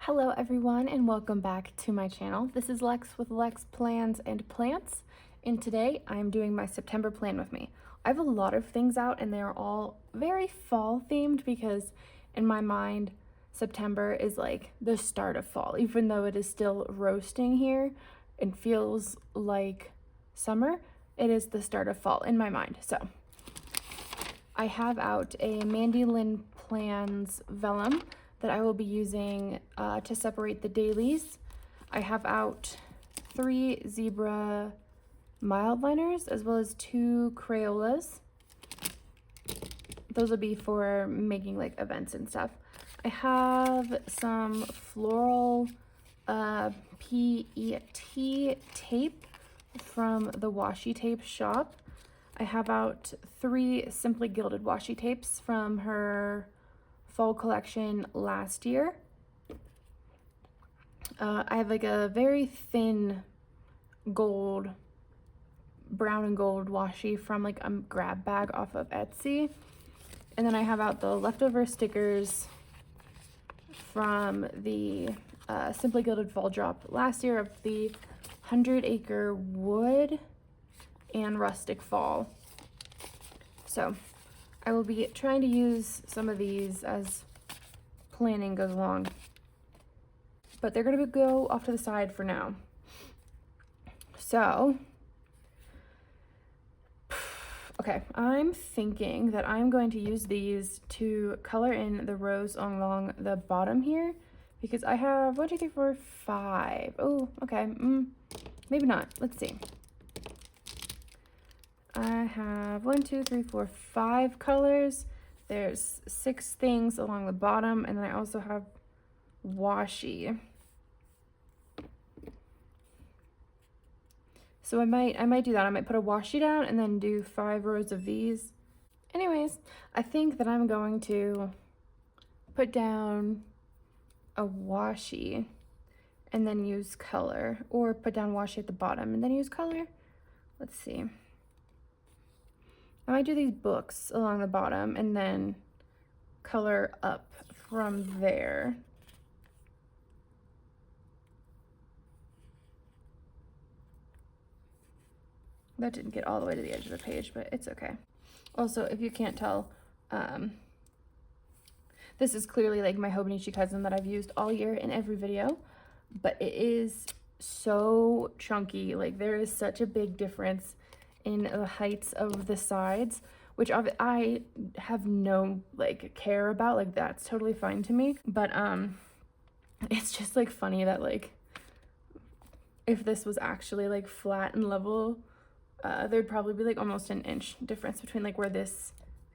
Hello everyone and welcome back to my channel. This is Lex with Lex Plans and Plants, and today I'm doing my September plan with me. I have a lot of things out and they're all very fall themed because in my mind September is like the start of fall, even though it is still roasting here and feels like summer. It is the start of fall in my mind. So I have out a Mandy Lynn Plans vellum that I will be using to separate the dailies. I have out 3 zebra mild liners as well as 2 Crayolas. Those will be for making like events and stuff. I have some floral PET tape from the washi tape shop. I have out 3 Simply Gilded washi tapes from her fall collection last year. I have like a very thin gold, brown and gold washi from like a grab bag off of Etsy. And then I have out the leftover stickers from the Simply Gilded fall drop last year of the 100 Acre Wood and Rustic Fall. So I will be trying to use some of these as planning goes along, but they're going to go off to the side for now. So, okay, I'm thinking that I'm going to use these to color in the rows along the bottom here because I have 1, 2, 3, 4, 5. Oh, okay, maybe not. Let's see. I have 1, 2, 3, 4, 5 colors. There's 6 things along the bottom, and then I also have washi. So I might do that. I might put a washi down and then do 5 rows of these. Anyways, I think that I'm going to put down a washi and then use color, or put down washi at the bottom and then use color. Let's see. I might do these books along the bottom and then color up from there. That didn't get all the way to the edge of the page, but it's okay. Also, if you can't tell, this is clearly like my Hobonichi cousin that I've used all year in every video, but it is so chunky. Like there is such a big difference in the heights of the sides, which I have no like care about. Like that's totally fine to me, but it's just like funny that like if this was actually like flat and level, there'd probably be like almost an inch difference between like where this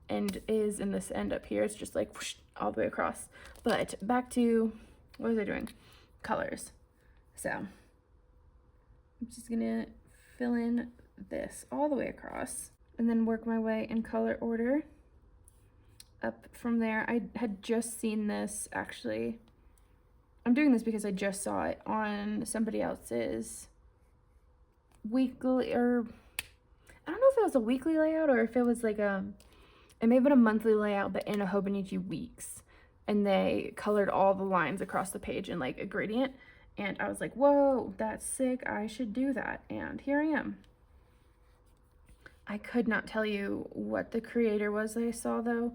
end is and this end up here. It's just like whoosh, all the way across. But back to, what was I doing? Colors. So I'm just gonna fill in this all the way across and then work my way in color order up from there. I had just seen this, actually. I'm doing this because I just saw it on somebody else's weekly, or I don't know if it was a weekly layout or if it was like it may have been a monthly layout, but in a Hobonichi Weeks, and they colored all the lines across the page in like a gradient, and I was like, whoa, that's sick, I should do that, and here I am. I could not tell you what the creator was that I saw though.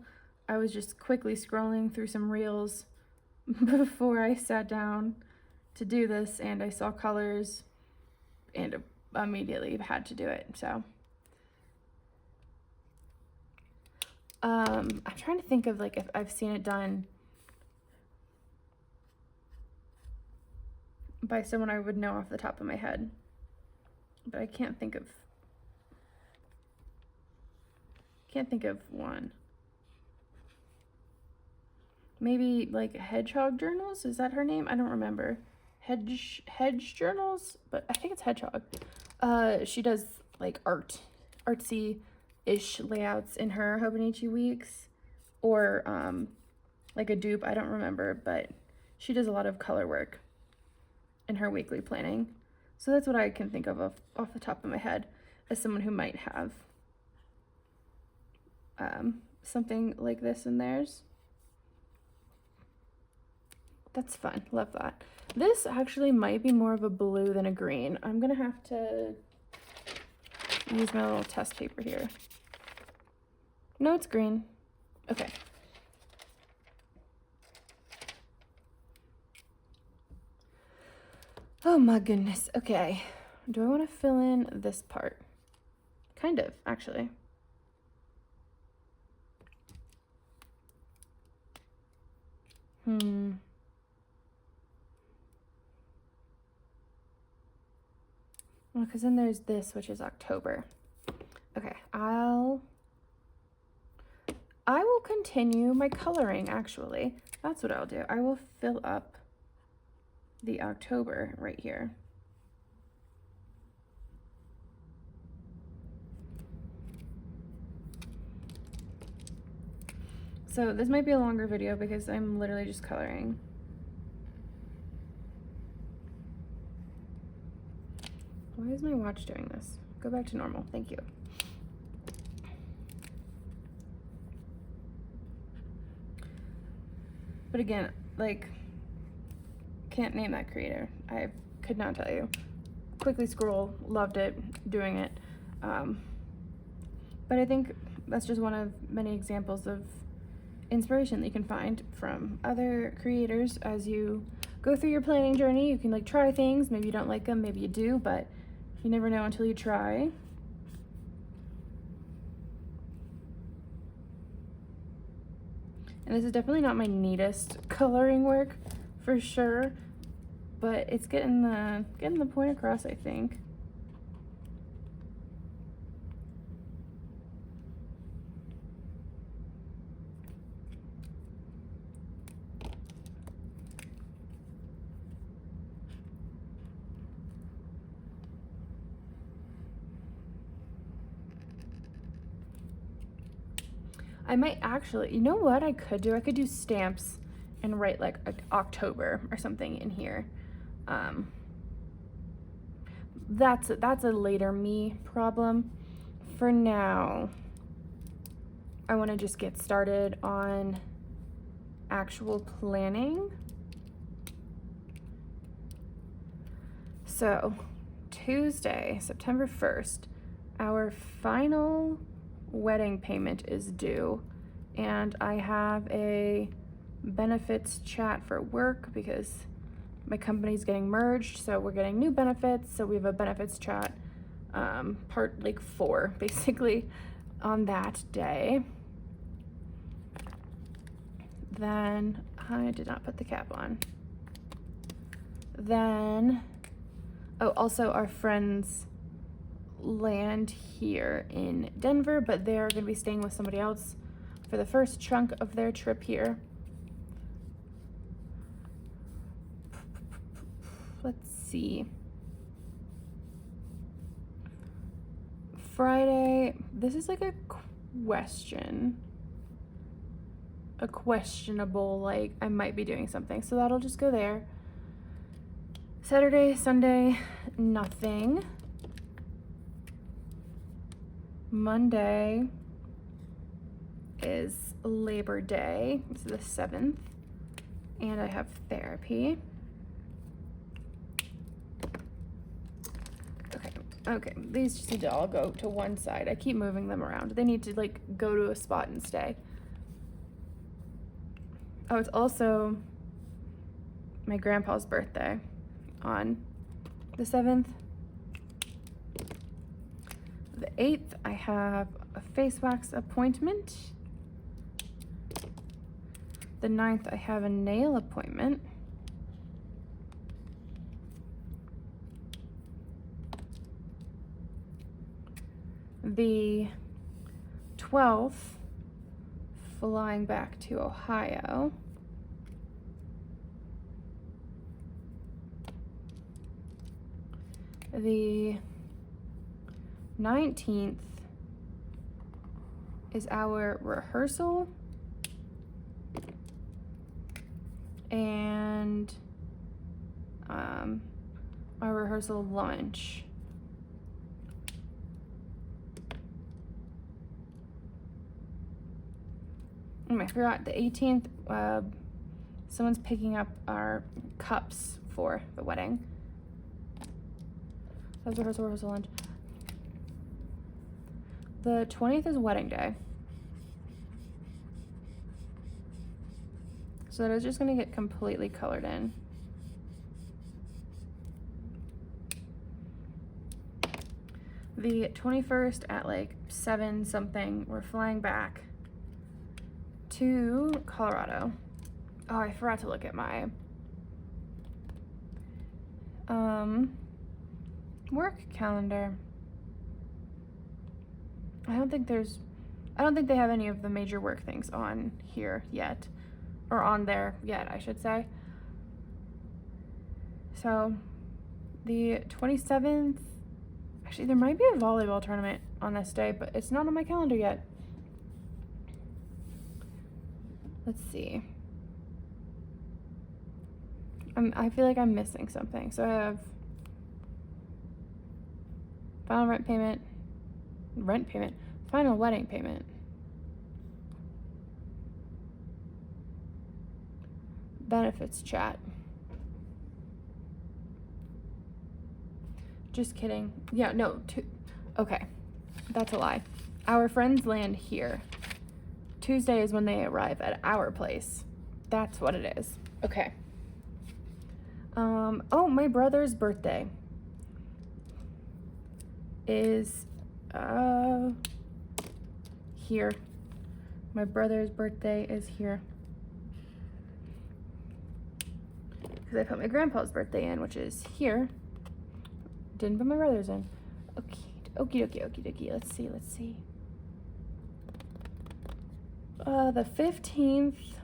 I was just quickly scrolling through some reels before I sat down to do this, and I saw colors and immediately had to do it. So I'm trying to think of like if I've seen it done by someone I would know off the top of my head, but I can't think of one. Maybe like Hedgehog Journals, is that her name? I don't remember. Hedge Journals, but I think it's Hedgehog. She does like artsy-ish layouts in her Hobonichi Weeks, or like a dupe, I don't remember, but she does a lot of color work in her weekly planning. So that's what I can think of off the top of my head as someone who might have something like this in theirs. That's fun. Love that. This actually might be more of a blue than a green. I'm gonna have to use my little test paper here. No, it's green. Okay. Oh my goodness. Okay. Do I want to fill in this part? Kind of, actually. Well, because then there's this, which is October. Okay, I will continue my coloring, actually. That's what I'll do. I will fill up the October right here. So this might be a longer video because I'm literally just coloring. Why is my watch doing this? Go back to normal. Thank you. But again, like, can't name that creator. I could not tell you. Quickly Scroll, loved it, doing it. But I think that's just one of many examples of inspiration that you can find from other creators as you go through your planning journey. You can like try things, maybe you don't like them, maybe you do, but you never know until you try. And this is definitely not my neatest coloring work for sure, but it's getting the point across, I think. I might actually, you know what I could do? I could do stamps and write like October or something in here. That's a later me problem. For now, I want to just get started on actual planning. So Tuesday, September 1st, our final wedding payment is due, and I have a benefits chat for work because my company's getting merged, so we're getting new benefits, so we have a benefits chat, part like 4 basically on that day. Then I did not put the cap on. Then also our friends land here in Denver, but they're going to be staying with somebody else for the first chunk of their trip here. Let's see. Friday, this is like a questionable, like I might be doing something, so that'll just go there. Saturday, Sunday, nothing. Monday is Labor Day, it's the 7th, and I have therapy. Okay, these just need to all go to one side. I keep moving them around. They need to like go to a spot and stay. Oh, it's also my grandpa's birthday on the 7th. The 8th, I have a face wax appointment. The 9th, I have a nail appointment. The 12th, flying back to Ohio. The 19th is our rehearsal and our rehearsal lunch. I forgot the 18th, Someone's picking up our cups for the wedding. That was rehearsal lunch. The 20th is wedding day. So that is just gonna get completely colored in. The 21st at like 7 something, we're flying back to Colorado. Oh, I forgot to look at my work calendar. I don't think they have any of the major work things on here yet, or on there yet, I should say. So the 27th, actually there might be a volleyball tournament on this day, but it's not on my calendar yet. Let's see. I feel like I'm missing something. So I have final rent payment, final wedding payment, benefits chat. Just kidding. Yeah, no, okay, that's a lie. Our friends land here. Tuesday is when they arrive at our place. That's what it is. Okay. Oh, my brother's birthday is here. My brother's birthday is here. Because I put my grandpa's birthday in, which is here. Didn't put my brother's in. Okay, okie dokie. Let's see. The 15th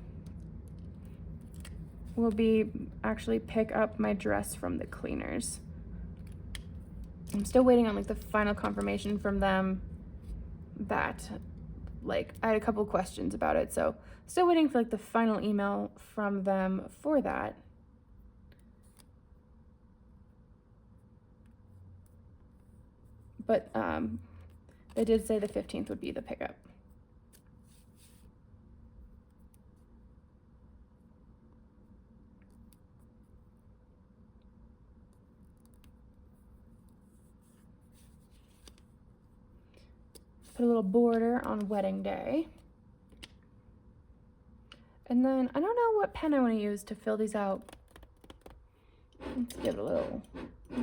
will be actually pick up my dress from the cleaners. I'm still waiting on like the final confirmation from them that, like, I had a couple questions about it, so still waiting for like the final email from them for that. But they did say the 15th would be the pickup. Put a little border on wedding day. And then I don't know what pen I want to use to fill these out. Let's give it a little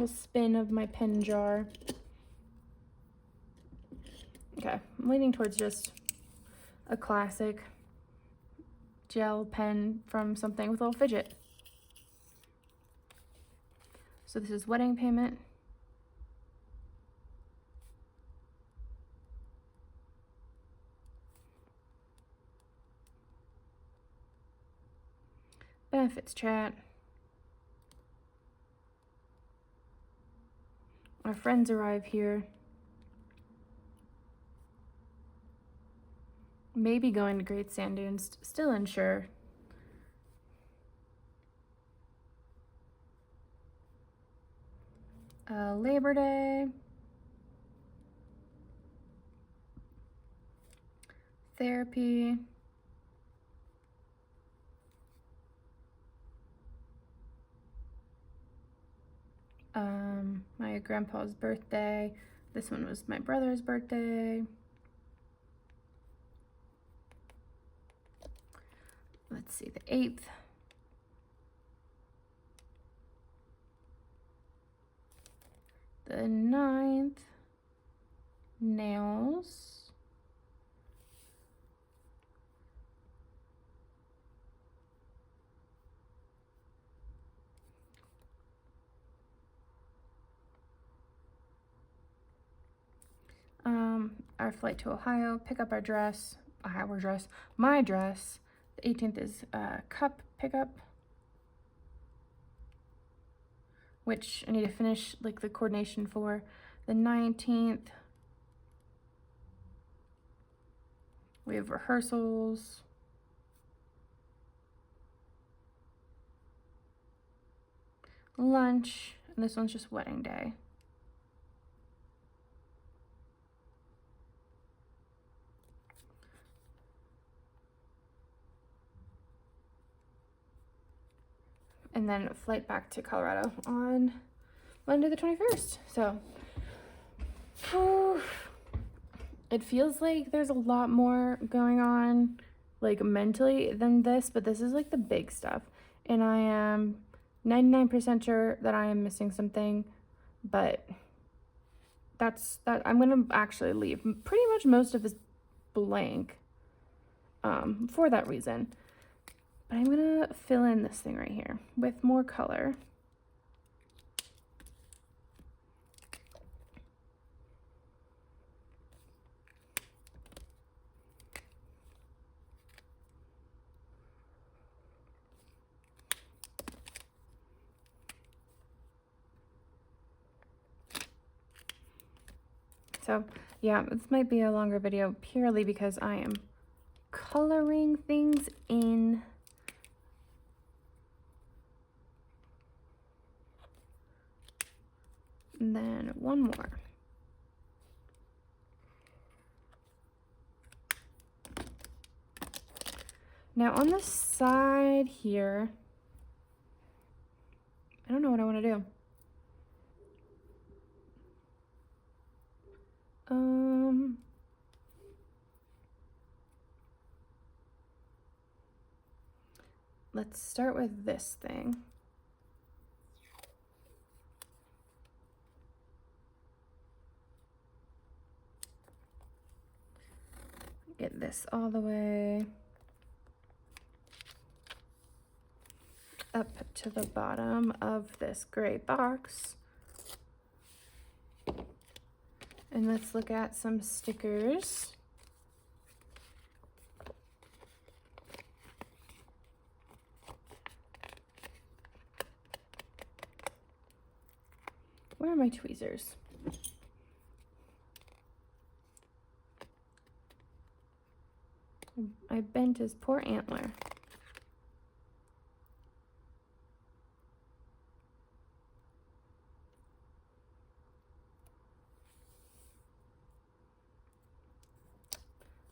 spin of my pen jar. Okay, I'm leaning towards just a classic gel pen from something with a little fidget. So this is wedding payment. Benefits chat. Our friends arrive here. Maybe going to Great Sand Dunes, still unsure. Labor Day. Therapy. My grandpa's birthday. This one was my brother's birthday. Let's see, the 8th. The 9th. Nails. Our flight to Ohio, pick up our dress, my dress. The 18th is cup pickup, which I need to finish like the coordination for. The 19th, we have rehearsals. Lunch, and this one's just wedding day. and then flight back to Colorado on Monday the 21st. So, it feels like there's a lot more going on, like, mentally than this, but this is like the big stuff. And I am 99% sure that I am missing something, but that's that. I'm gonna actually leave pretty much most of this blank for that reason. But I'm gonna fill in this thing right here with more color. So yeah, this might be a longer video purely because I am coloring things in. And then one more. Now on the side here, I don't know what I want to do. Let's start with this thing. Get this all the way up to the bottom of this gray box. And let's look at some stickers. Where are my tweezers? I bent his poor antler.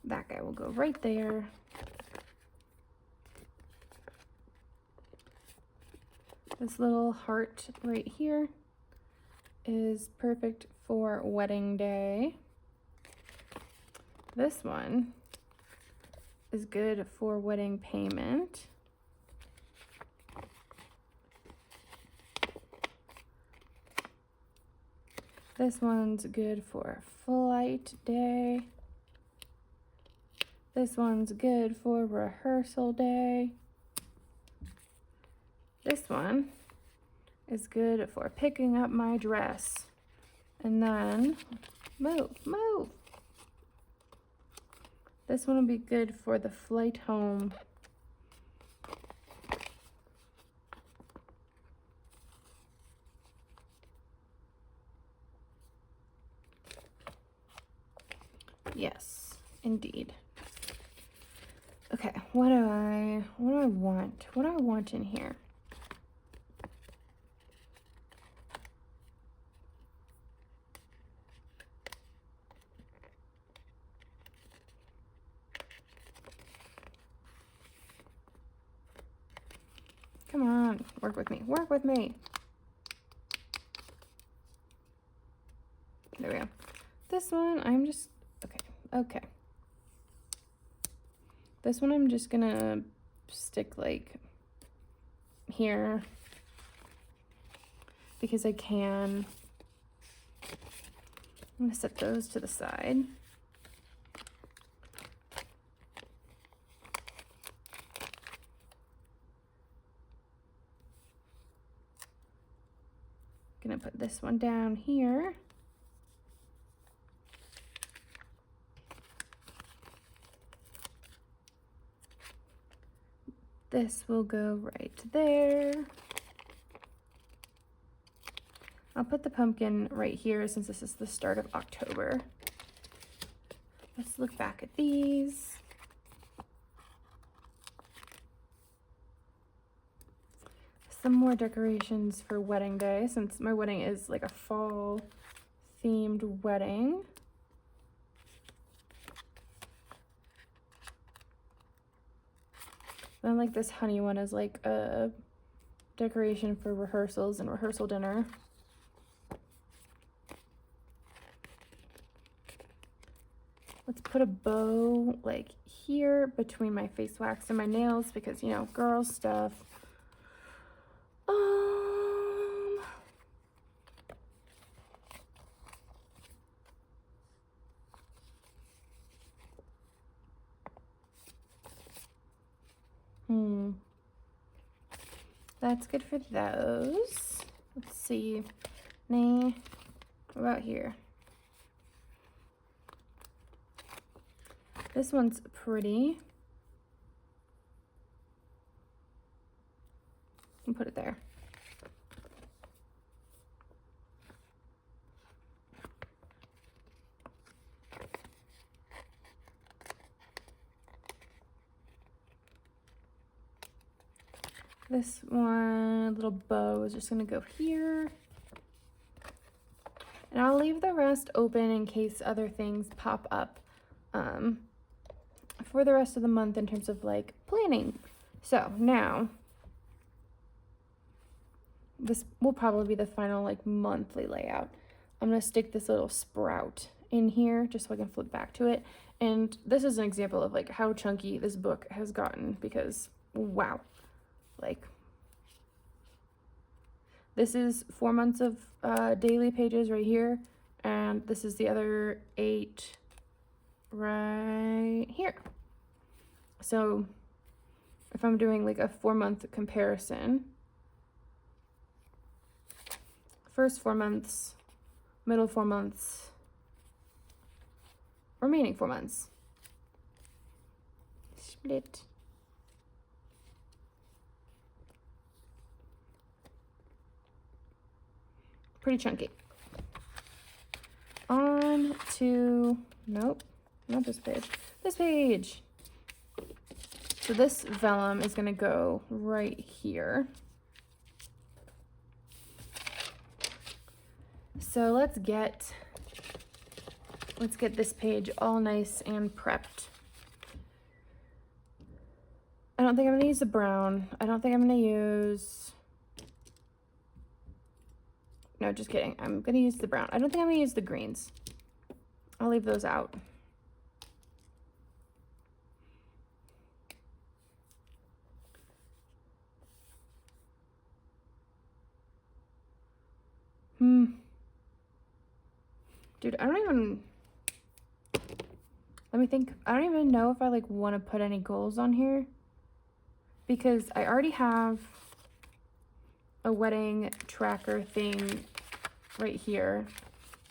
That guy will go right there. This little heart right here is perfect for wedding day. This one is good for wedding payment. This one's good for flight day. This one's good for rehearsal day. This one is good for picking up my dress. And then, move. This one will be good for the flight home. Yes, indeed. Okay, what do I want? What do I want in here? Come on, work with me, work with me. There we go. This one, I'm just, okay. This one I'm just gonna stick like here because I can. I'm gonna set those to the side. Gonna put this one down here. This will go right there. I'll put the pumpkin right here since this is the start of October. Let's look back at these. Some more decorations for wedding day since my wedding is like a fall themed wedding. Then like this honey one is like a decoration for rehearsals and rehearsal dinner. Let's put a bow like here between my face wax and my nails because, you know, girl stuff. That's good for those. Let's see. Nay, what about here? This one's pretty. And put it there. This one, little bow, is just gonna go here. And I'll leave the rest open in case other things pop up for the rest of the month in terms of like planning. So now, this will probably be the final like monthly layout. I'm gonna stick this little sprout in here just so I can flip back to it. And this is an example of like how chunky this book has gotten because wow. Like, this is 4 months of daily pages right here, and this is the other 8 right here. So if I'm doing like a 4-month comparison, first 4 months, middle 4 months, remaining 4 months, split. Pretty chunky. On to, nope, not this page. This page. So this vellum is gonna go right here. So let's get this page all nice and prepped. I don't think I'm gonna use the brown. I don't think I'm gonna use, no, just kidding. I'm gonna use the brown. I don't think I'm gonna use the greens. I'll leave those out. Dude, I don't even, let me think. I don't even know if I like want to put any goals on here because I already have a wedding tracker thing right here,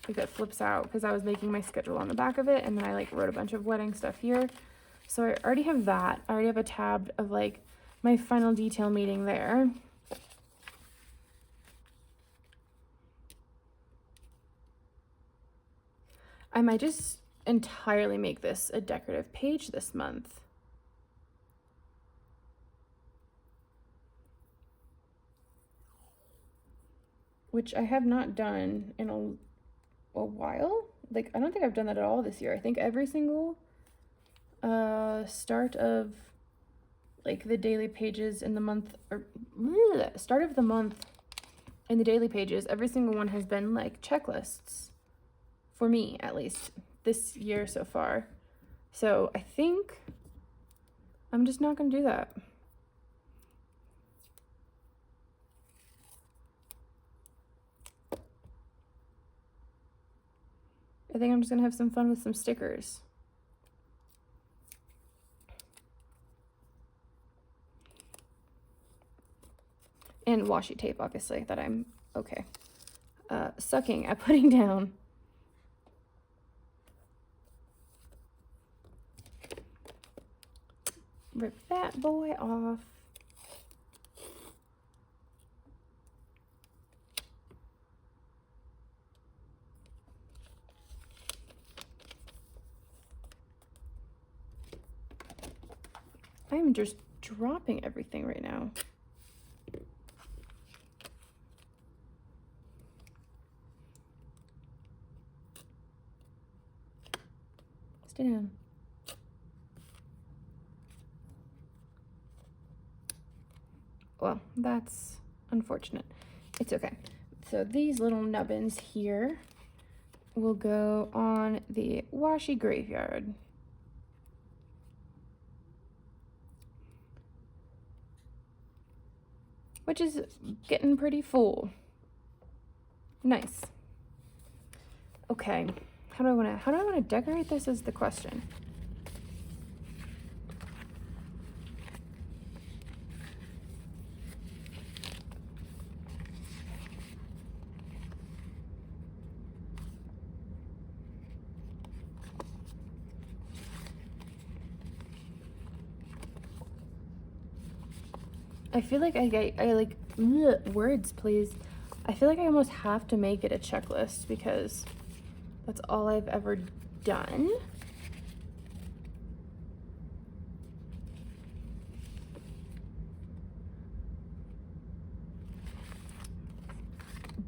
like that flips out because I was making my schedule on the back of it, and then I like wrote a bunch of wedding stuff here. So I already have that. I already have a tab of like my final detail meeting there. I might just entirely make this a decorative page this month. Which I have not done in a while. Like, I don't think I've done that at all this year. I think every single start of like the daily pages in the month, or start of the month in the daily pages, every single one has been like checklists for me, at least this year so far. So I think I'm just not gonna do that. I think I'm just gonna have some fun with some stickers. And washi tape, obviously, that I'm okay. Sucking at putting down. Rip that boy off. I'm just dropping everything right now. Stay down. Well, that's Unfortunate. It's okay. So these little nubbins here will go on the washi graveyard. Which is getting pretty full. Nice. Okay. How do I want to decorate this is the question. I feel like I like words, please. I feel like I almost have to make it a checklist because that's all I've ever done.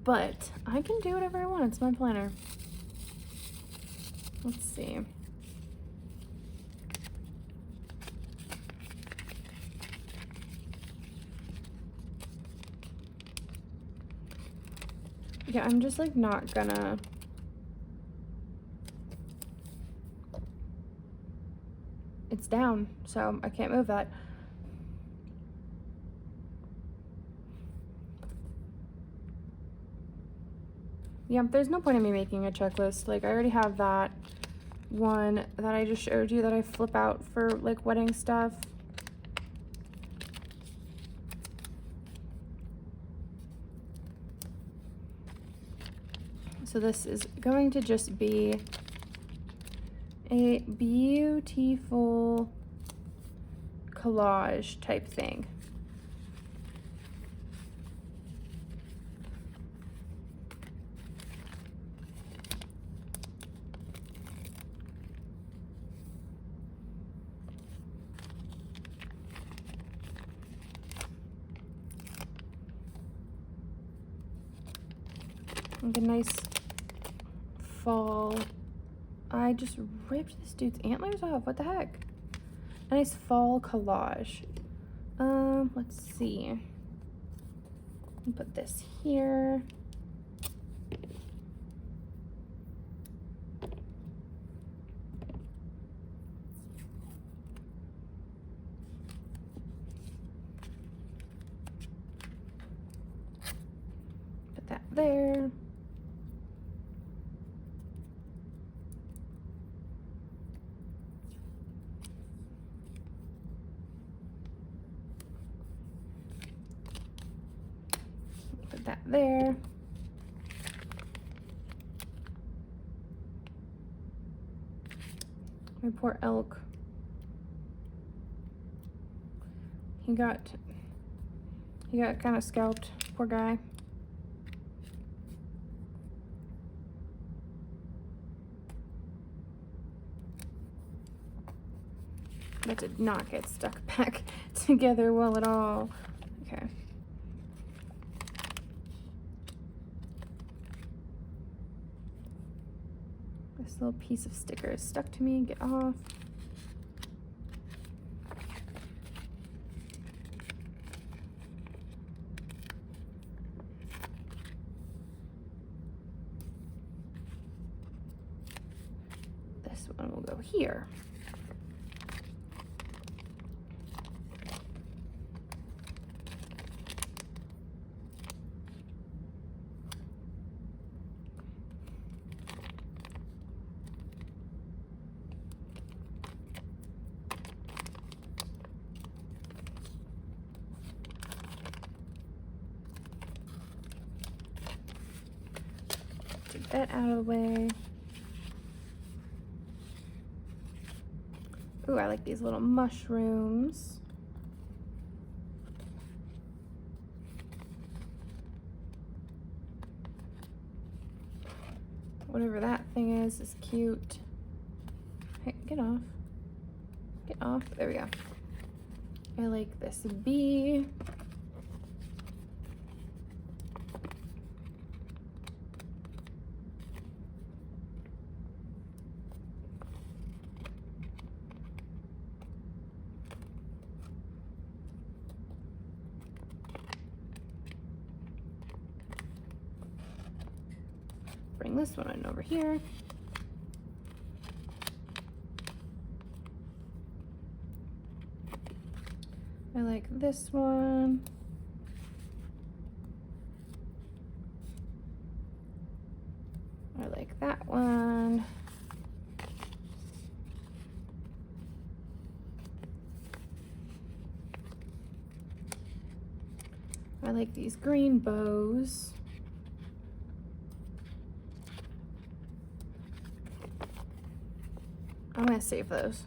But I can do whatever I want. It's my planner. Let's see. Yeah, I'm just like not gonna. It's down, so I can't move that. Yeah, there's no point in me making a checklist. Like, I already have that one that I just showed you that I flip out for like wedding stuff. So this is going to just be a beautiful collage type thing. Like a nice fall. I just ripped this dude's antlers off. What the heck? A nice fall collage. Let's see. Put this here. Put that there. Put that there. My poor elk. He got kind of scalped. Poor guy. That did not get stuck back together well at all. Okay. This little piece of sticker is stuck to me. Get off. This one will go here. Take that out of the way. Ooh, I like these little mushrooms. Whatever that thing is cute. Hey, get off. Get off. There we go. I like this bee. bring this one in over here. I like this one. I like that one. I like these green bows. I'm gonna save those.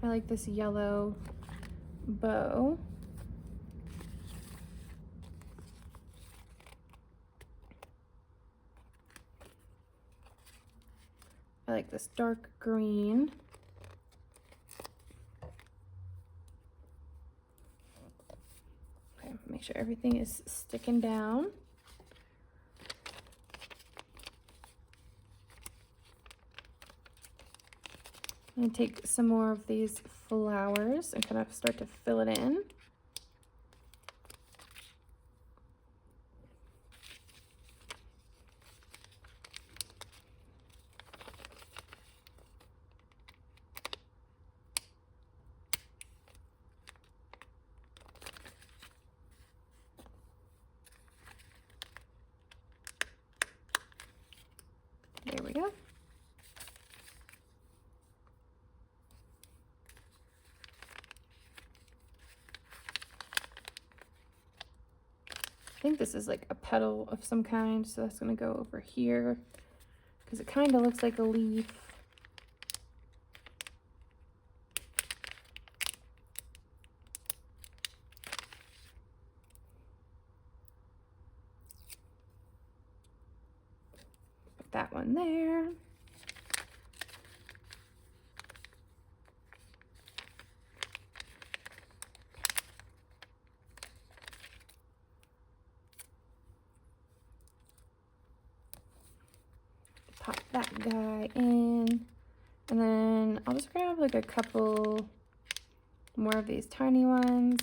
I like this yellow bow. I like this dark green. Okay, make sure everything is sticking down. I'm gonna take some more of these flowers and kind of start to fill it in. There we go. I think this is like a petal of some kind, so that's gonna go over here because it kind of looks like a leaf. Put that one there. Pop that guy in, and then I'll just grab like a couple more of these tiny ones.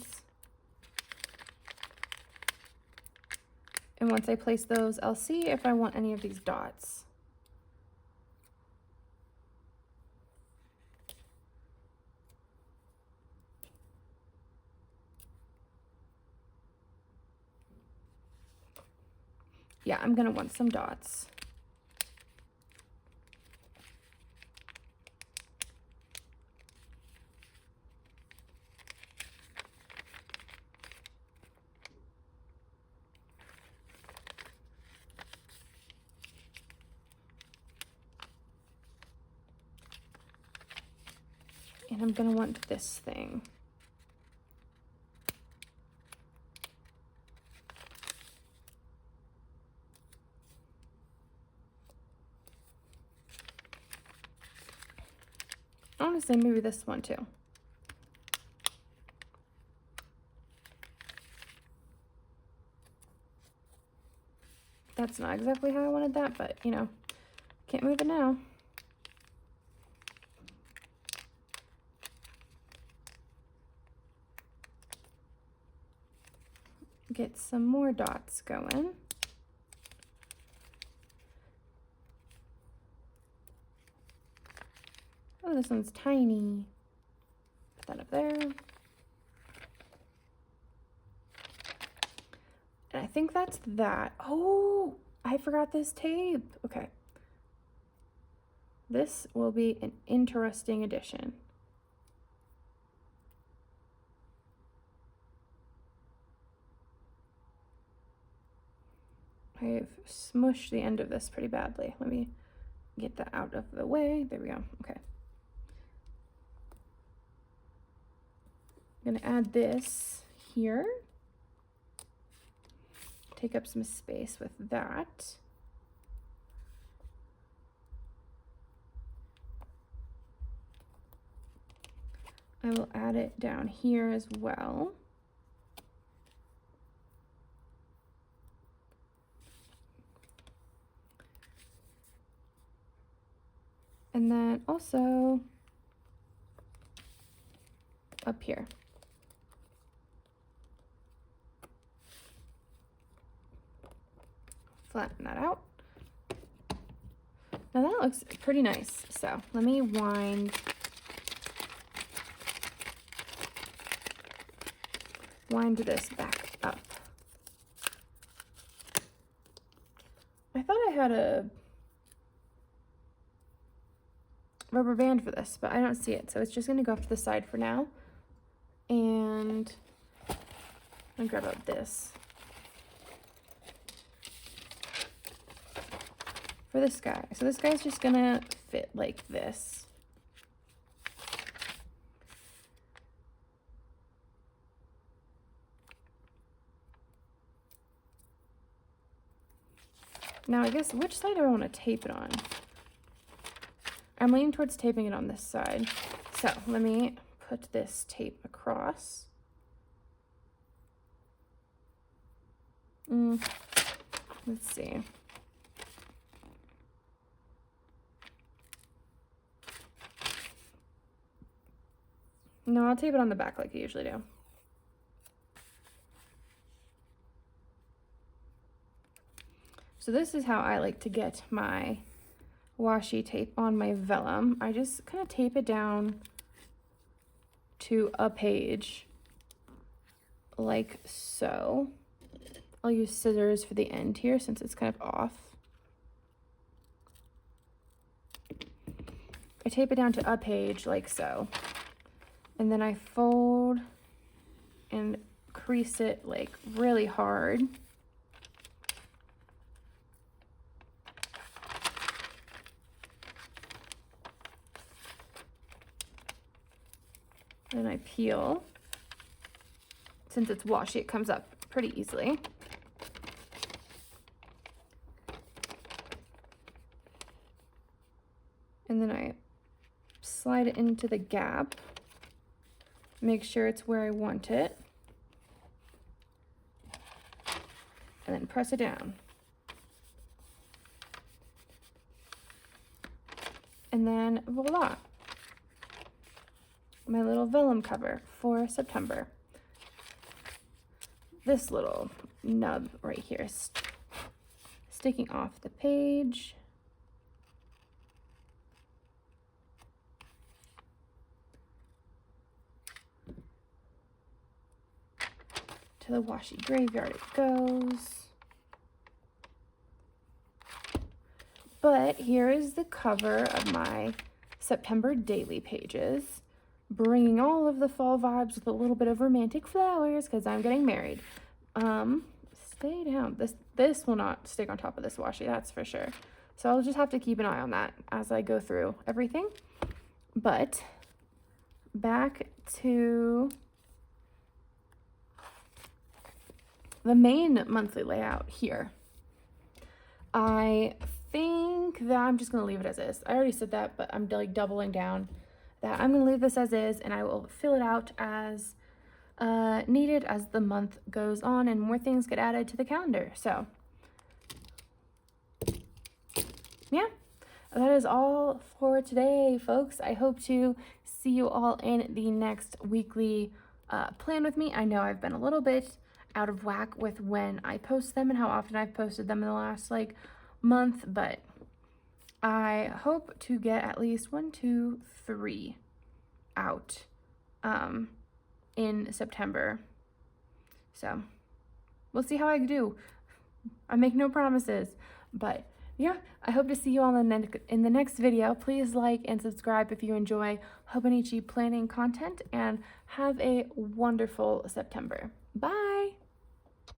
And once I place those, I'll see if I want any of these dots. Yeah, I'm gonna want some dots. And I'm gonna want this thing. Honestly, maybe this one too. That's not exactly how I wanted that, but you know, can't move it now. Get some more dots going. Oh, this one's tiny. Put that up there. And I think that's that. Oh, I forgot this tape. Okay. This will be an interesting addition. I've smushed the end of this pretty badly. Let me get that out of the way. There we go. Okay. I'm gonna add this here. Take up some space with that. I will add it down here as well. And then also up here. flatten that out. Now that looks pretty nice. So let me wind this back up. I thought I had a rubber band for this, but I don't see it. So it's just going to go off to the side for now. And I'm going to grab out this. For this guy. So this guy's just going to fit like this. Now, I guess, which side do I want to tape it on? I'm leaning towards taping it on this side. So, let me put this tape across. Let's see. No, I'll tape it on the back like I usually do. So this is how I like to get my washi tape on my vellum. I just kind of tape it down to a page like so. I'll use scissors for the end here since it's kind of off. I tape it down to a page like so. And then I fold and crease it like really hard. Then I peel. Since it's washi, it comes up pretty easily. And then I slide it into the gap. Make sure it's where I want it. And then press it down. And then voila. My little vellum cover for September. This little nub right here is sticking off the page. To the washi graveyard it goes. But here is the cover of my September daily pages, bringing all of the fall vibes with a little bit of romantic flowers because I'm getting married. Stay down. This will not stick on top of this washi, that's for sure. So I'll just have to keep an eye on that as I go through everything. But back to the main monthly layout here. I think that I'm just going to leave it as is. I already said that, but I'm like doubling down that I'm going to leave this as is, and I will fill it out as needed as the month goes on and more things get added to the calendar. So yeah, that is all for today, folks. I hope to see you all in the next weekly plan with me. I know I've been a little bit out of whack with when I post them and how often I've posted them in the last like month, but I hope to get at least 1, 2, 3 out in September. So we'll see how I do. I make no promises, but yeah, I hope to see you all in the next video. Please like and subscribe if you enjoy Hobonichi planning content, and have a wonderful September. Bye!